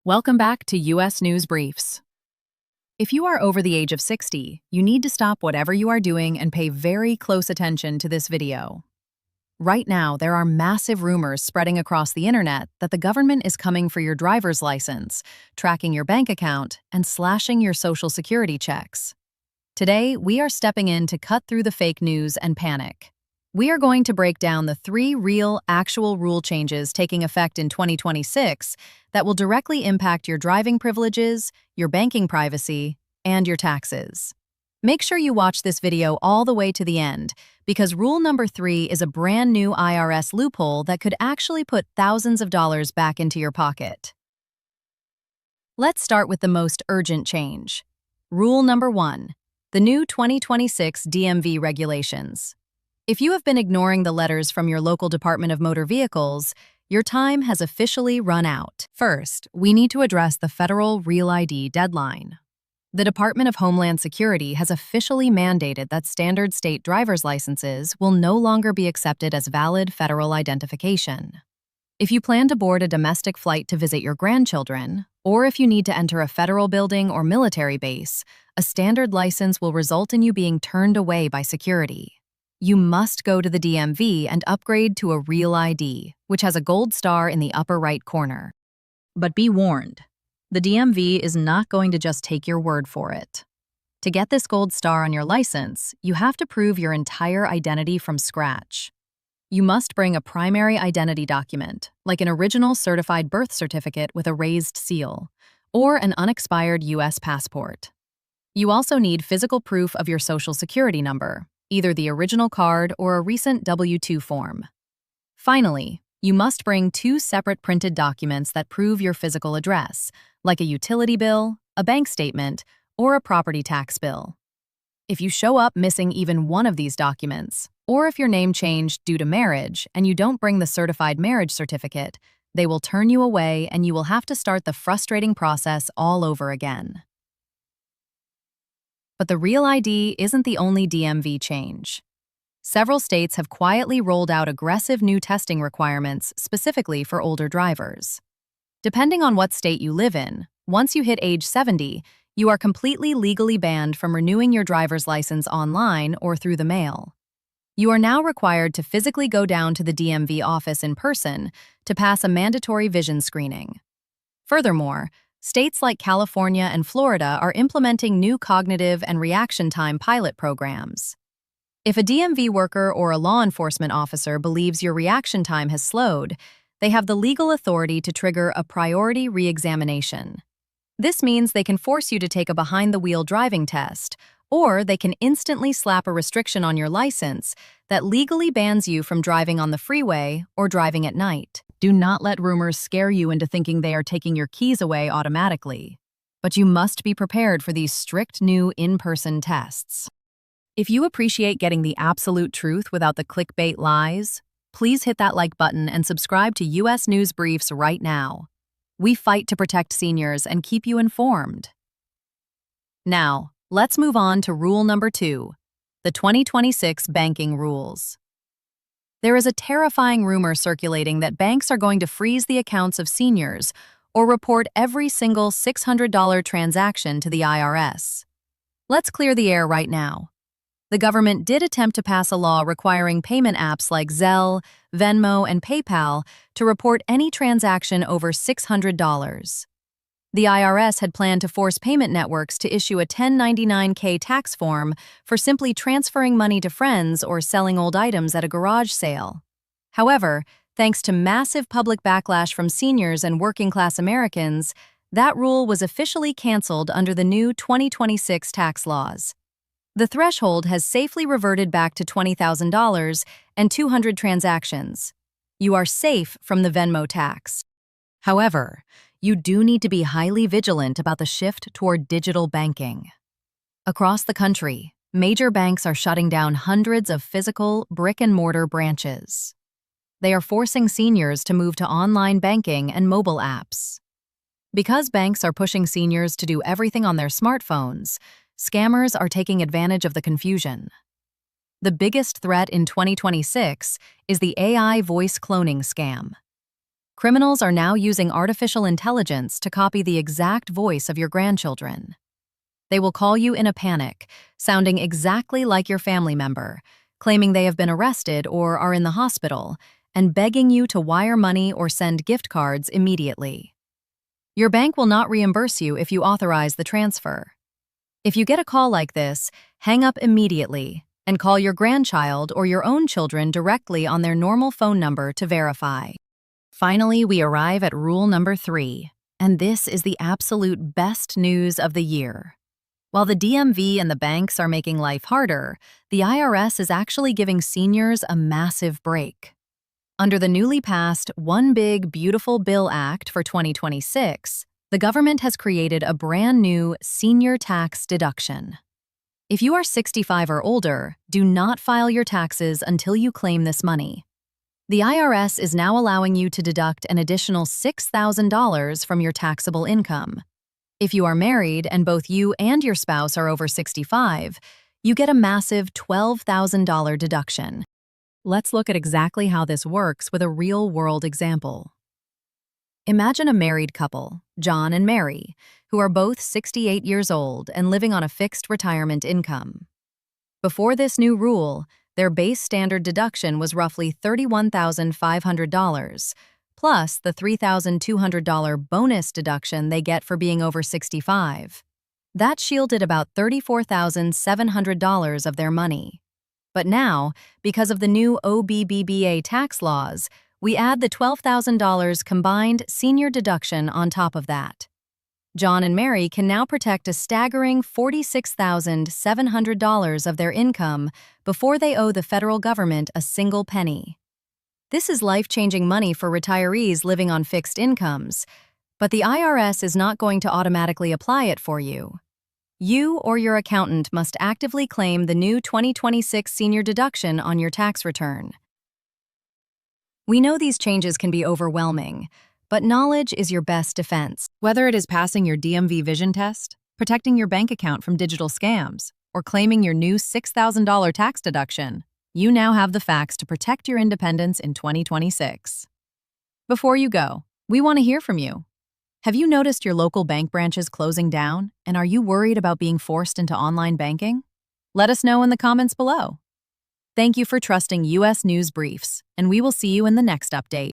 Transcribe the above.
Welcome back to U.S. News Briefs. If you are over the age of 60, you need to stop whatever you are doing and pay very close attention to this video. Right now, there are massive rumors spreading across the internet that the government is coming for your driver's license, tracking your bank account, and slashing your Social Security checks. Today, we are stepping in to cut through the fake news and panic. We are going to break down the 3 real, actual rule changes taking effect in 2026 that will directly impact your driving privileges, your banking privacy, and your taxes. Make sure you watch this video all the way to the end, because rule number 3 is a brand new IRS loophole that could actually put thousands of dollars back into your pocket. Let's start with the most urgent change. Rule number 1, the new 2026 DMV regulations. If you have been ignoring the letters from your local Department of Motor Vehicles, your time has officially run out. First, we need to address the federal REAL ID deadline. The Department of Homeland Security has officially mandated that standard state driver's licenses will no longer be accepted as valid federal identification. If you plan to board a domestic flight to visit your grandchildren, or if you need to enter a federal building or military base, a standard license will result in you being turned away by security. You must go to the DMV and upgrade to a REAL ID, which has a gold star in the upper right corner. But be warned, the DMV is not going to just take your word for it. To get this gold star on your license, you have to prove your entire identity from scratch. You must bring a primary identity document, like an original certified birth certificate with a raised seal, or an unexpired U.S. passport. You also need physical proof of your Social Security number, either the original card or a recent W-2 form. Finally, you must bring 2 separate printed documents that prove your physical address, like a utility bill, a bank statement, or a property tax bill. If you show up missing even one of these documents, or if your name changed due to marriage and you don't bring the certified marriage certificate, they will turn you away and you will have to start the frustrating process all over again. But the REAL ID isn't the only DMV change. Several states have quietly rolled out aggressive new testing requirements specifically for older drivers. Depending on what state you live in, once you hit age 70, you are completely legally banned from renewing your driver's license online or through the mail. You are now required to physically go down to the DMV office in person to pass a mandatory vision screening. Furthermore, states like California and Florida are implementing new cognitive and reaction time pilot programs. If a DMV worker or a law enforcement officer believes your reaction time has slowed, they have the legal authority to trigger a priority re-examination. This means they can force you to take a behind-the-wheel driving test, or they can instantly slap a restriction on your license that legally bans you from driving on the freeway or driving at night. Do not let rumors scare you into thinking they are taking your keys away automatically. But you must be prepared for these strict new in-person tests. If you appreciate getting the absolute truth without the clickbait lies, please hit that like button and subscribe to U.S. News Briefs right now. We fight to protect seniors and keep you informed. Now, let's move on to rule number 2, the 2026 banking rules. There is a terrifying rumor circulating that banks are going to freeze the accounts of seniors or report every single $600 transaction to the IRS. Let's clear the air right now. The government did attempt to pass a law requiring payment apps like Zelle, Venmo, and PayPal to report any transaction over $600. The IRS had planned to force payment networks to issue a 1099-K tax form for simply transferring money to friends or selling old items at a garage sale. However, thanks to massive public backlash from seniors and working-class Americans, that rule was officially canceled under the new 2026 tax laws. The threshold has safely reverted back to $20,000 and 200 transactions. You are safe from the Venmo tax. However, you do need to be highly vigilant about the shift toward digital banking. Across the country, major banks are shutting down hundreds of physical brick-and-mortar branches. They are forcing seniors to move to online banking and mobile apps. Because banks are pushing seniors to do everything on their smartphones, scammers are taking advantage of the confusion. The biggest threat in 2026 is the AI voice cloning scam. Criminals are now using artificial intelligence to copy the exact voice of your grandchildren. They will call you in a panic, sounding exactly like your family member, claiming they have been arrested or are in the hospital, and begging you to wire money or send gift cards immediately. Your bank will not reimburse you if you authorize the transfer. If you get a call like this, hang up immediately and call your grandchild or your own children directly on their normal phone number to verify. Finally, we arrive at rule number 3, and this is the absolute best news of the year. While the DMV and the banks are making life harder, the IRS is actually giving seniors a massive break. Under the newly passed One Big Beautiful Bill Act for 2026, the government has created a brand new Senior Tax Deduction. If you are 65 or older, do not file your taxes until you claim this money. The IRS is now allowing you to deduct an additional $6,000 from your taxable income. If you are married and both you and your spouse are over 65, you get a massive $12,000 deduction. Let's look at exactly how this works with a real-world example. Imagine a married couple, John and Mary, who are both 68 years old and living on a fixed retirement income. Before this new rule, their base standard deduction was roughly $31,500, plus the $3,200 bonus deduction they get for being over 65. That shielded about $34,700 of their money. But now, because of the new OBBBA tax laws, we add the $12,000 combined senior deduction on top of that. John and Mary can now protect a staggering $46,700 of their income before they owe the federal government a single penny. This is life-changing money for retirees living on fixed incomes, but the IRS is not going to automatically apply it for you. You or your accountant must actively claim the new 2026 senior deduction on your tax return. We know these changes can be overwhelming, but knowledge is your best defense. Whether it is passing your DMV Vision test, protecting your bank account from digital scams, or claiming your new $6,000 tax deduction, you now have the facts to protect your independence in 2026. Before you go, we want to hear from you. Have you noticed your local bank branches closing down, and are you worried about being forced into online banking? Let us know in the comments below. Thank you for trusting U.S. News Briefs, and we will see you in the next update.